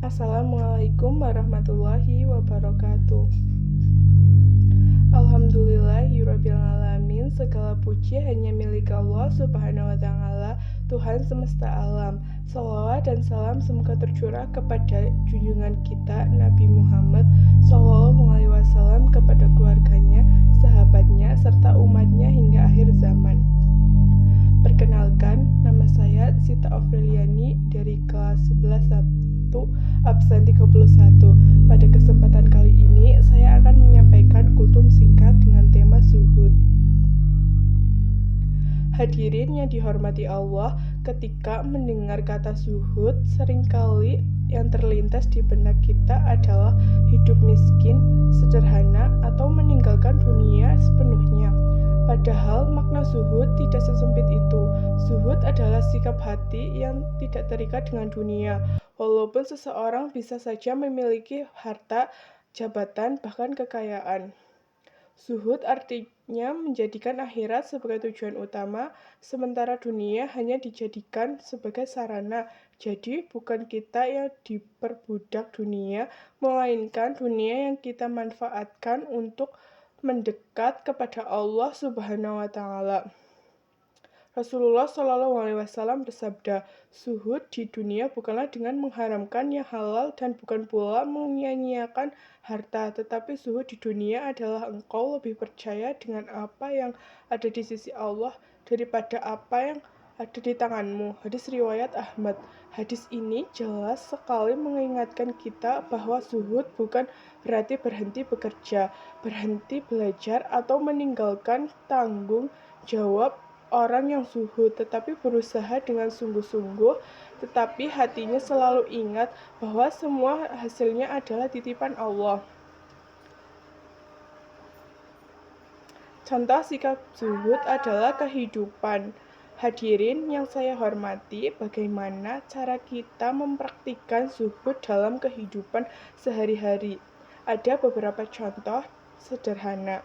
Assalamualaikum warahmatullahi wabarakatuh. Alhamdulillahirrabbilalamin. Segala puji hanya milik Allah subhanahu wa ta'ala, Tuhan semesta alam. Salawat dan salam semoga tercurah kepada junjungan kita Nabi Muhammad SAW, kepada keluarganya, sahabatnya, serta umatnya hingga akhir zaman. Perkenalkan, nama saya Sita Ofreliani dari kelas 11 absen 31. Pada kesempatan kali ini, saya akan menyampaikan kultum singkat dengan tema zuhud. Hadirin yang dihormati Allah, ketika mendengar kata zuhud, seringkali yang terlintas di benak kita adalah hidup miskin, sederhana, atau meninggalkan dunia sepenuhnya. Padahal makna zuhud tidak sesempit itu. Zuhud adalah sikap hati yang tidak terikat dengan dunia. Walaupun seseorang bisa saja memiliki harta, jabatan, bahkan kekayaan. Zuhud artinya menjadikan akhirat sebagai tujuan utama, sementara dunia hanya dijadikan sebagai sarana. Jadi bukan kita yang diperbudak dunia, melainkan dunia yang kita manfaatkan untuk mendekat kepada Allah Subhanahu wa Ta'ala. Rasulullah SAW bersabda, zuhud di dunia bukanlah dengan mengharamkan yang halal dan bukan pula menyia-nyiakan harta, tetapi zuhud di dunia adalah engkau lebih percaya dengan apa yang ada di sisi Allah daripada apa yang ada di tanganmu. Hadis riwayat Ahmad. Hadis ini jelas sekali mengingatkan kita bahwa zuhud bukan berarti berhenti bekerja, berhenti belajar, atau meninggalkan tanggung jawab orang yang zuhud, tetapi berusaha dengan sungguh-sungguh, tetapi hatinya selalu ingat bahwa semua hasilnya adalah titipan Allah. Contoh sikap zuhud adalah kehidupan. Hadirin yang saya hormati, bagaimana cara kita mempraktikkan zuhud dalam kehidupan sehari-hari? Ada beberapa contoh sederhana.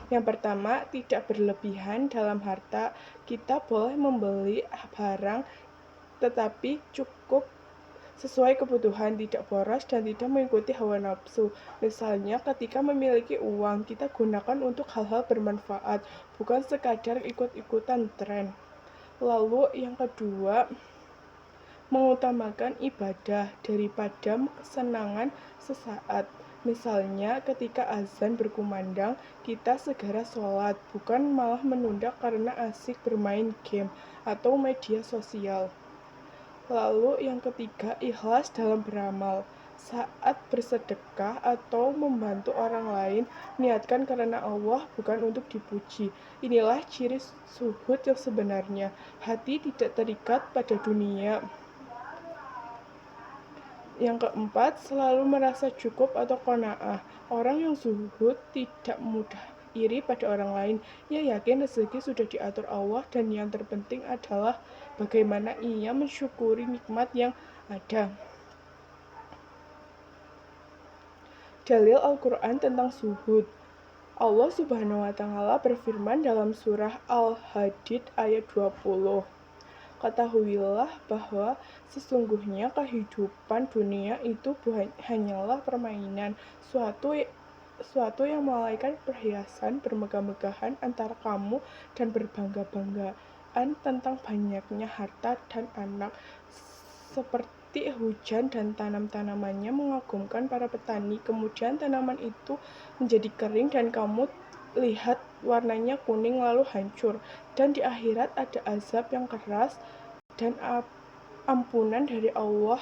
Yang pertama, tidak berlebihan dalam harta. Kita boleh membeli barang, tetapi cukup sesuai kebutuhan, tidak boros dan tidak mengikuti hawa nafsu. Misalnya, ketika memiliki uang, kita gunakan untuk hal-hal bermanfaat, bukan sekadar ikut-ikutan tren. Lalu yang kedua, mengutamakan ibadah daripada kesenangan sesaat. Misalnya ketika azan berkumandang, kita segera sholat, bukan malah menunda karena asik bermain game atau media sosial. Lalu yang ketiga, ikhlas dalam beramal. Saat bersedekah atau membantu orang lain, niatkan karena Allah, bukan untuk dipuji. Inilah ciri zuhud yang sebenarnya. Hati tidak terikat pada dunia. Yang keempat, selalu merasa cukup atau qanaah. Orang yang zuhud tidak mudah iri pada orang lain. Ia yakin rezeki sudah diatur Allah dan yang terpenting adalah bagaimana ia mensyukuri nikmat yang ada. Dalil Al-Quran tentang zuhud. Allah Subhanahu wa Ta'ala berfirman dalam surah Al-Hadid ayat 20. Ketahuilah bahwa sesungguhnya kehidupan dunia itu hanyalah permainan, suatu yang melalaikan perhiasan bermegah-megahan antara kamu dan berbangga-banggaan tentang banyaknya harta dan anak, seperti hujan dan tanam-tanamannya mengagumkan para petani. Kemudian tanaman itu menjadi kering dan kamu lihat warnanya kuning lalu hancur. Dan di akhirat ada azab yang keras dan ampunan dari Allah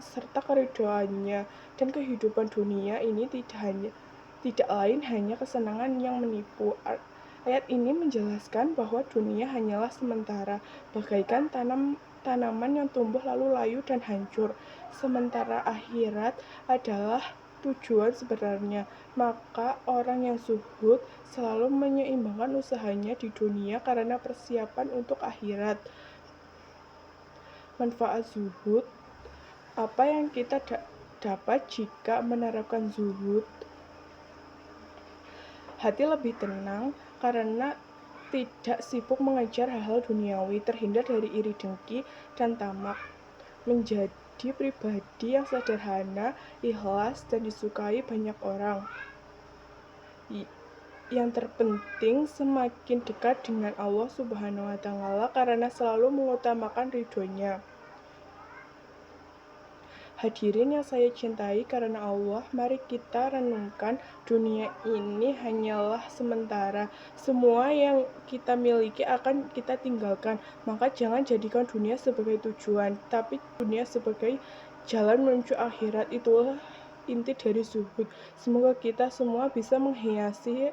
serta keridhaannya. Dan kehidupan dunia ini tidak lain hanya kesenangan yang menipu. Ayat ini menjelaskan bahwa dunia hanyalah sementara, bagaikan tanaman yang tumbuh lalu layu dan hancur, sementara akhirat adalah tujuan sebenarnya. Maka orang yang zuhud selalu menyeimbangkan usahanya di dunia karena persiapan untuk akhirat. Manfaat zuhud. Apa yang kita dapat jika menerapkan zuhud? Hati lebih tenang karena tidak sibuk mengejar hal-hal duniawi, terhindar dari iri dengki dan tamak, menjadi menjadi pribadi yang sederhana, ikhlas, dan disukai banyak orang. Yang terpenting semakin dekat dengan Allah Subhanahu wa Ta'ala karena selalu mengutamakan ridhonya. Hadirin yang saya cintai karena Allah, mari kita renungkan dunia ini hanyalah sementara. Semua yang kita miliki akan kita tinggalkan. Maka jangan jadikan dunia sebagai tujuan, tapi dunia sebagai jalan menuju akhirat. Itulah inti dari zuhud. Semoga kita semua bisa menghiasi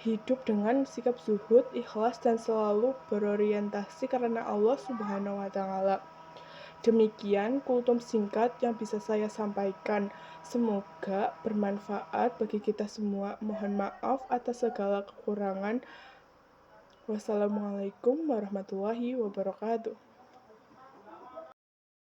hidup dengan sikap zuhud, ikhlas, dan selalu berorientasi karena Allah Subhanahu wa Ta'ala. Demikian kultum singkat yang bisa saya sampaikan. Semoga bermanfaat bagi kita semua. Mohon maaf atas segala kekurangan. Wassalamualaikum warahmatullahi wabarakatuh.